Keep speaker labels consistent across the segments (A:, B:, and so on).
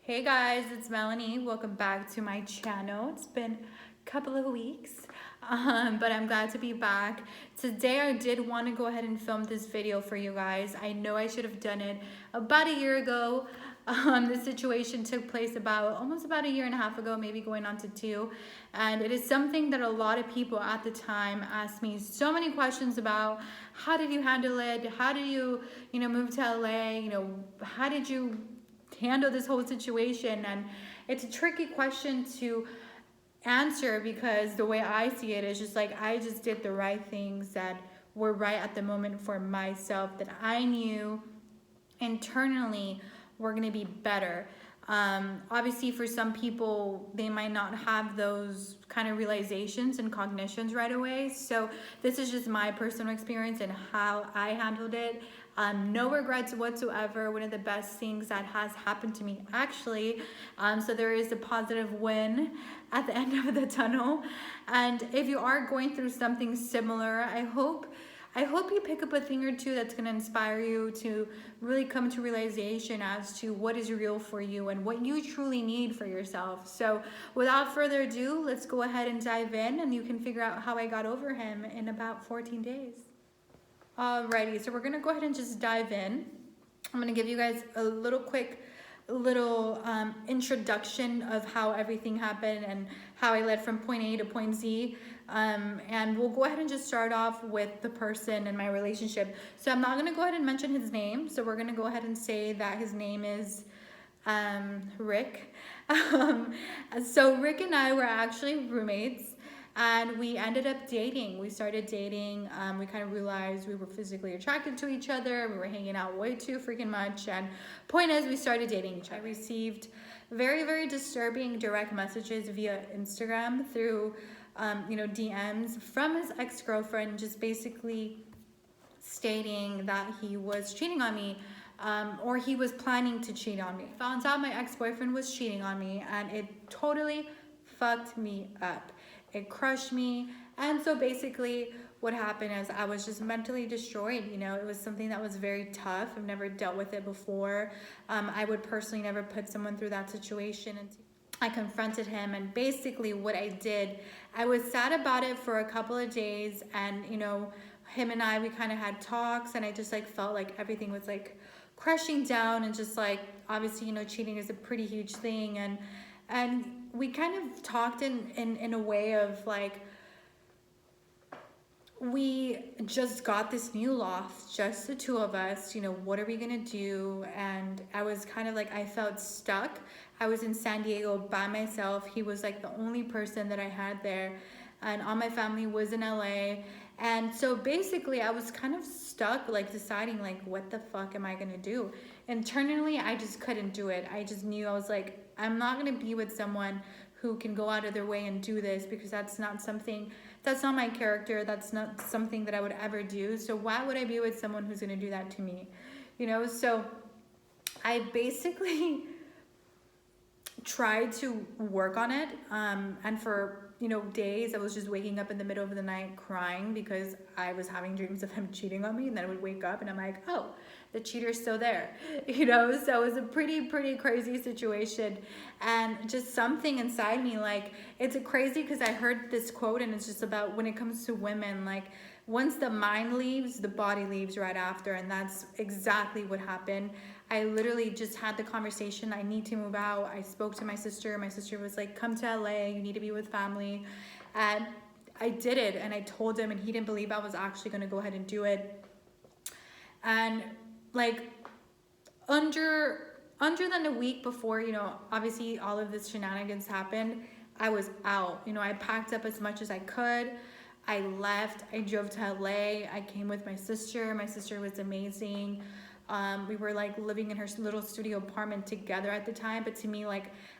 A: Hey guys, it's Melanie. Welcome back to my channel. It's been a couple of weeks, but I'm glad to be back. Today I did want to go ahead and film this video for you guys. I know I should have done it about a year ago. This situation took place almost about a year and a half ago, maybe going on to 2. And it is something that a lot of people at the time asked me so many questions about. How did you handle it? How did you move to LA? How did you handle this whole situation? And it's a tricky question to answer because the way I see it is just like I just did the right things that were right at the moment for myself, that I knew internally were going to be better. Obviously, for some people, they might not have those kind of realizations and cognitions right away. So this is just my personal experience and how I handled it. No regrets whatsoever. One of the best things that has happened to me, actually. So there is a positive win at the end of the tunnel. And if you are going through something similar, I hope you pick up a thing or two that's going to inspire you to really come to realization as to what is real for you and what you truly need for yourself. So without further ado, let's go ahead and dive in, and you can figure out how I got over him in about 14 days. Alrighty, so we're going to go ahead and just dive in. I'm going to give you guys a quick introduction of how everything happened and how I led from point A to point Z. And we'll go ahead and just start off with the person and my relationship. So I'm not going to go ahead and mention his name. So we're going to go ahead and say that his name is Rick. So Rick and I were actually roommates. And we ended up dating. We started dating. We kind of realized we were physically attracted to each other. We were hanging out way too freaking much. And point is, we started dating each other. I received very, very disturbing direct messages via Instagram through, DMs from his ex-girlfriend, just basically stating that he was cheating on me. Or he was planning to cheat on me. Found out my ex-boyfriend was cheating on me, and it totally fucked me up. It crushed me. And so basically what happened is I was just mentally destroyed. It was something that was very tough. I've never dealt with it before. I would personally never put someone through that situation. And I confronted him, and basically what I did, I was sad about it for a couple of days, and him and we kind of had talks, and I just felt like everything was crushing down, and just obviously cheating is a pretty huge thing, and we kind of talked in a way of we just got this new loft, just the two of us, what are we gonna do? And I was kind of I felt stuck. I was in San Diego by myself. He was the only person that I had there, and all my family was in LA. And so basically I was kind of stuck, deciding what the fuck am I gonna do? Internally, I just couldn't do it. I just knew, I was I'm not gonna be with someone who can go out of their way and do this, because that's not my character. That's not something that I would ever do. So why would I be with someone who's gonna do that to me? So I basically tried to work on it, and for days I was just waking up in the middle of the night crying because I was having dreams of him cheating on me, and then I would wake up and I'm like, oh, the cheater's still there. So it was a pretty crazy situation. And just something inside me, it's crazy because I heard this quote, and it's just about when it comes to women, once the mind leaves, the body leaves right after. And that's exactly what happened. I literally just had the conversation, I need to move out. I spoke to my sister. My sister was like, come to LA, you need to be with family. And I did it, and I told him, and he didn't believe I was actually going to go ahead and do it. And under than a week before, obviously all of this shenanigans happened, I was out. I packed up as much as I could. I left. I drove to LA. I came with my sister. My sister was amazing. We were living in her little studio apartment together at the time, but to me,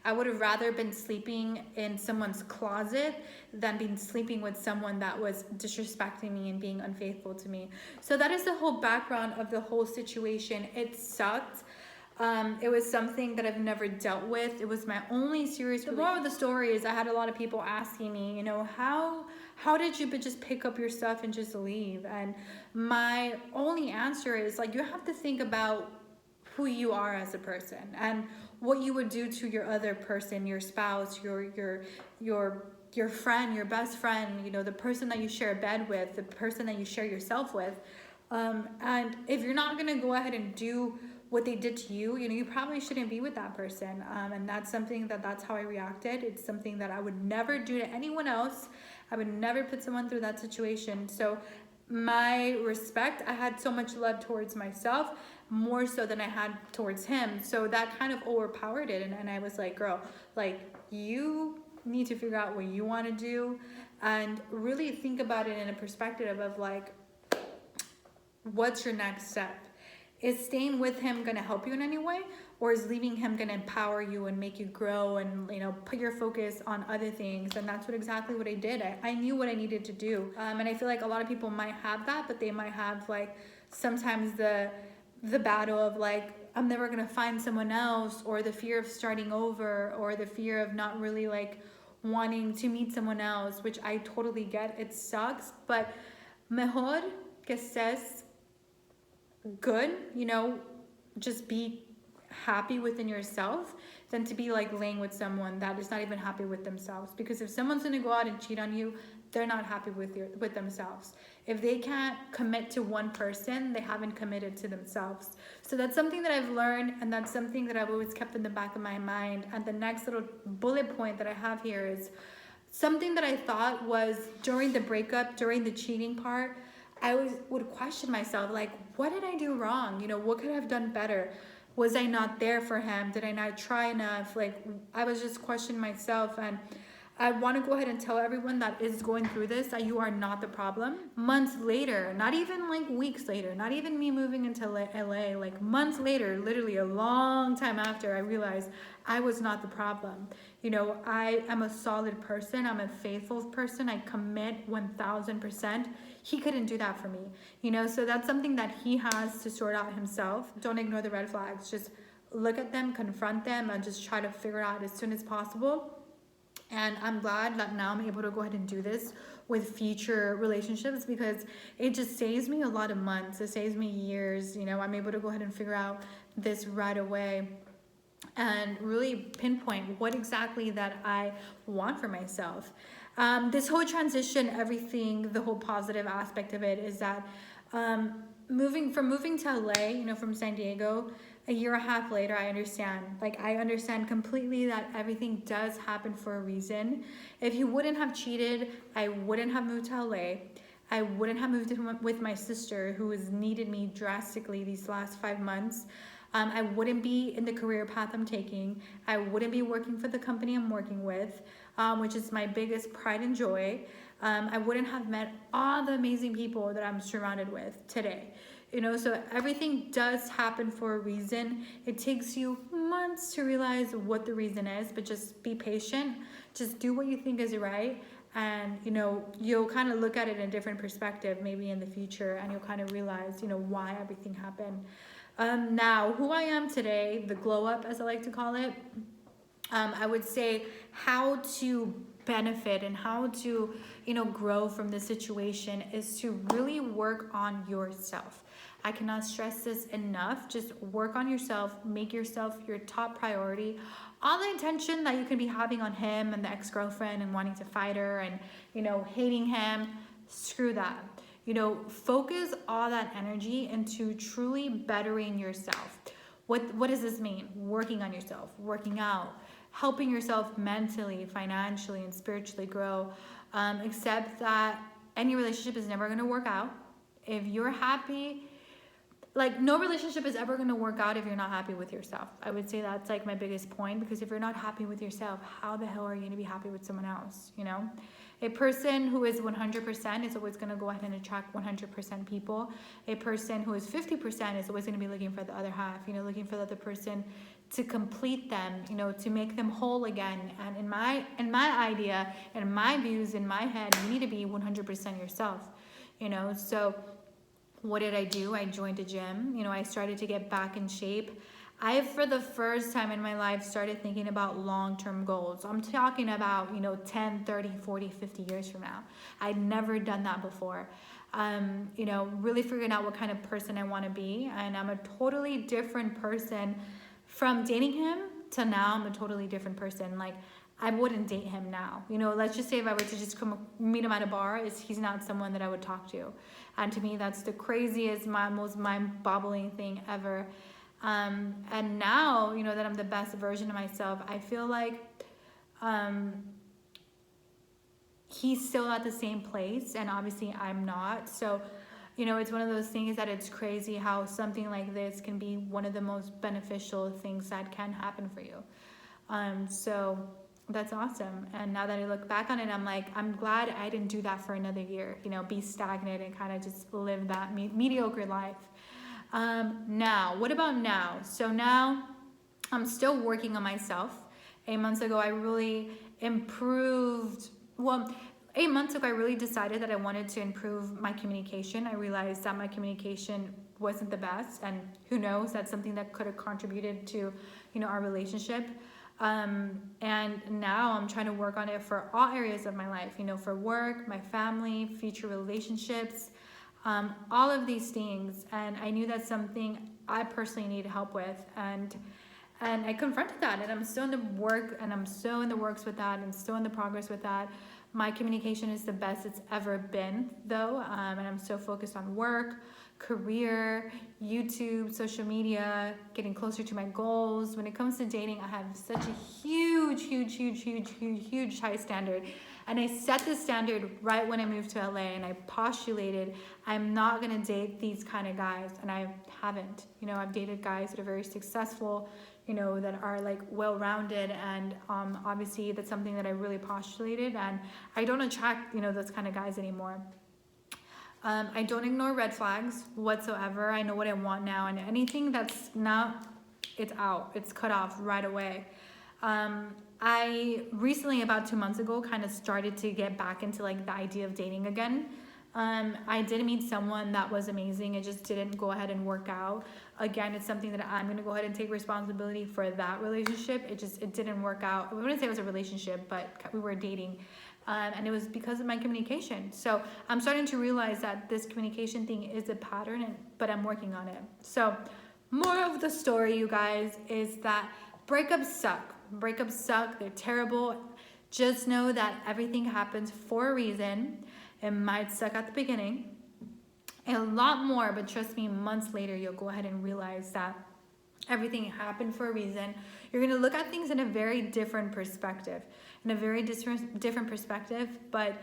A: I would have rather been sleeping in someone's closet than being sleeping with someone that was disrespecting me and being unfaithful to me. So that is the whole background of the whole situation. It sucked. It was something that I've never dealt with. It was my only serious. The moral of the story is I had a lot of people asking me, how did you just pick up your stuff and just leave? And my only answer is you have to think about who you are as a person and what you would do to your other person, your spouse, your friend, your best friend, you know, the person that you share a bed with, the person that you share yourself with. And if you're not gonna go ahead and do what they did to you, you know, you probably shouldn't be with that person. And that's something that's how I reacted. It's something that I would never do to anyone else. I would never put someone through that situation. So my respect, I had so much love towards myself, more so than I had towards him. So that kind of overpowered it. And I was like, girl, like, you need to figure out what you want to do and really think about it in a perspective of like, what's your next step? Is staying with him going to help you in any way, or is leaving him going to empower you and make you grow and, you know, put your focus on other things? And that's exactly what I did. I knew what I needed to do. And I feel like a lot of people might have that, but they might have like sometimes the battle of like, I'm never going to find someone else, or the fear of starting over, or the fear of not really like wanting to meet someone else, which I totally get. It sucks, but mejor que estés good, you know, just be happy within yourself than to be like laying with someone that is not even happy with themselves. Because if someone's gonna go out and cheat on you, they're not happy with themselves. If they can't commit to one person, they haven't committed to themselves. So that's something that I've learned, and that's something that I've always kept in the back of my mind. And the next little bullet point that I have here is something that I thought was during the breakup, during the cheating part, I would question myself, like, what did I do wrong? You know, what could I have done better? Was I not there for him? Did I not try enough? Like, I was just questioning myself. And I want to go ahead and tell everyone that is going through this that you are not the problem. Months later, not even like weeks later, not even me moving into LA, like months later, literally a long time after, I realized I was not the problem. You know, I am a solid person. I'm a faithful person. I commit 1000%. He couldn't do that for me, you know, so that's something that he has to sort out himself. Don't ignore the red flags. Just look at them, confront them, and just try to figure it out as soon as possible. And I'm glad that now I'm able to go ahead and do this with future relationships, because it just saves me a lot of months. It saves me years. You know, I'm able to go ahead and figure out this right away and really pinpoint what exactly that I want for myself. This whole transition, everything, the whole positive aspect of it is that moving to LA, you know, from San Diego, a year and a half later, I understand. Like, I understand completely that everything does happen for a reason. If he wouldn't have cheated, I wouldn't have moved to LA. I wouldn't have moved with my sister, who has needed me drastically these last 5 months. I wouldn't be in the career path I'm taking. I wouldn't be working for the company I'm working with, which is my biggest pride and joy. I wouldn't have met all the amazing people that I'm surrounded with today. You know, so everything does happen for a reason. It takes you months to realize what the reason is, but just be patient. Just do what you think is right. And, you know, you'll kind of look at it in a different perspective, maybe in the future, and you'll kind of realize, you know, why everything happened. Now, who I am today, the glow up, as I like to call it, I would say how to benefit and how to, you know, grow from this situation is to really work on yourself. I cannot stress this enough. Just work on yourself, make yourself your top priority. All the intention that you can be having on him and the ex-girlfriend and wanting to fight her and, you know, hating him, screw that. You know, focus all that energy into truly bettering yourself. What does this mean? Working on yourself, working out, helping yourself mentally, financially, and spiritually grow. Except that any relationship is never going to work out. If you're happy, like, no relationship is ever going to work out if you're not happy with yourself. I would say that's like my biggest point, because if you're not happy with yourself, how the hell are you going to be happy with someone else? You know, a person who is 100% is always going to go ahead and attract 100% people. A person who is 50% is always going to be looking for the other half, you know, looking for the other person to complete them, you know, to make them whole again. And in my idea, in my views, in my head, you need to be 100% yourself, you know. So what did I do? I joined a gym. You know, I started to get back in shape. I, for the first time in my life, started thinking about long-term goals. I'm talking about, you know, 10, 30, 40, 50 years from now. I'd never done that before. You know, really figuring out what kind of person I want to be. And I'm a totally different person from dating him to now I'm a totally different person. Like, I wouldn't date him now. You know, let's just say if I were to just come meet him at a bar, he's not someone that I would talk to. And to me, that's the craziest, most mind-boggling thing ever. And now, you know, that I'm the best version of myself, I feel like he's still at the same place, and obviously I'm not. So, you know, it's one of those things that it's crazy how something like this can be one of the most beneficial things that can happen for you. So that's awesome. And now that I look back on it, I'm like, I'm glad I didn't do that for another year, you know, be stagnant and kind of just live that mediocre life. Now, what about now? So now I'm still working on myself. 8 months ago, I really improved. Well, 8 months ago, I really decided that I wanted to improve my communication. I realized that my communication wasn't the best, and who knows, that's something that could have contributed to, you know, our relationship. And now I'm trying to work on it for all areas of my life, you know, for work, my family, future relationships, all of these things. And I knew that's something I personally need help with. And I confronted that, and I'm still in the work, and I'm still in the works with that, and still in the progress with that. My communication is the best it's ever been, though, and I'm so focused on work, career, YouTube, social media, getting closer to my goals. When it comes to dating, I have such a huge high standard, and I set the standard right when I moved to LA, and I postulated I'm not gonna date these kind of guys, and I haven't. You know, I've dated guys that are very successful, you know, that are like well-rounded, and obviously that's something that I really postulated, and I don't attract, you know, those kind of guys anymore. I don't ignore red flags whatsoever. I know what I want now, and anything that's not, it's out, it's cut off right away. I recently, about 2 months ago, kind of started to get back into like the idea of dating again. I did meet someone that was amazing. It just didn't go ahead and work out. Again, it's something that I'm gonna go ahead and take responsibility for that relationship. It didn't work out. I wouldn't say it was a relationship, but we were dating. And it was because of my communication. So I'm starting to realize that this communication thing is a pattern, but I'm working on it. So more of the story, you guys, is that breakups suck. Breakups suck, they're terrible. Just know that everything happens for a reason. It might suck at the beginning, a lot more, but trust me, months later, you'll go ahead and realize that everything happened for a reason. You're gonna look at things in a very different perspective, different perspective, but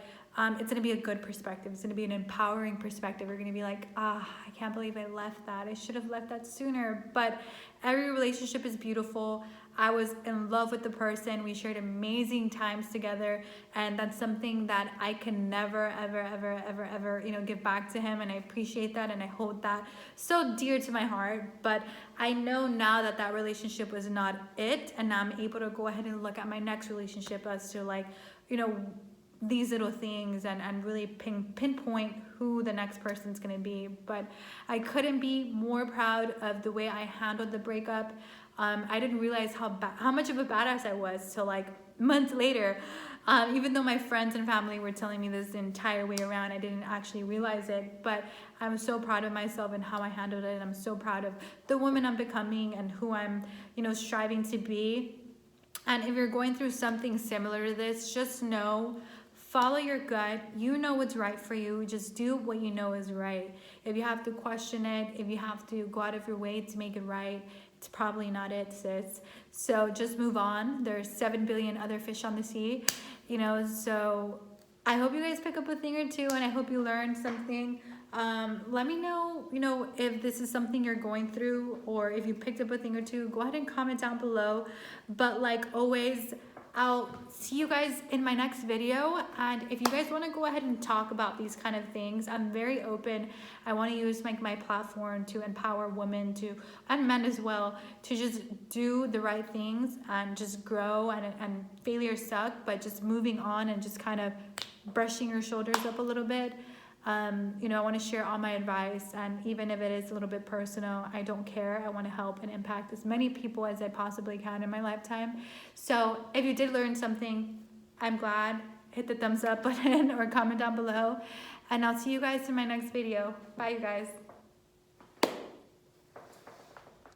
A: it's gonna be a good perspective. It's gonna be an empowering perspective. You're gonna be like, I can't believe I left that. I should have left that sooner. But every relationship is beautiful. I was in love with the person. We shared amazing times together, and that's something that I can never, ever, you know, give back to him. And I appreciate that, and I hold that so dear to my heart. But I know now that that relationship was not it, and now I'm able to go ahead and look at my next relationship as to, like, you know, these little things, and really pinpoint who the next person's gonna be. But I couldn't be more proud of the way I handled the breakup. I didn't realize how much of a badass I was till like months later. Even though my friends and family were telling me this the entire way around, I didn't actually realize it. But I'm so proud of myself and how I handled it. And I'm so proud of the woman I'm becoming and who I'm, you know, striving to be. And if you're going through something similar to this, just know, follow your gut. You know what's right for you. Just do what you know is right. If you have to question it, if you have to go out of your way to make it right, it's probably not it, sis. So just move on. There's 7 billion other fish on the sea, you know. So I hope you guys pick up a thing or two, and I hope you learned something. Let me know, you know, if this is something you're going through, or if you picked up a thing or two. Go ahead and comment down below. But like always, I'll see you guys in my next video. And if you guys want to go ahead and talk about these kind of things, I'm very open. I want to use my platform to empower women and men as well, to just do the right things and just grow, and failure suck, but just moving on and just kind of brushing your shoulders up a little bit. You know, I want to share all my advice, and even if it is a little bit personal, I don't care. I want to help and impact as many people as I possibly can in my lifetime. So if you did learn something, I'm glad. Hit the thumbs up button or comment down below, and I'll see you guys in my next video. Bye, you guys.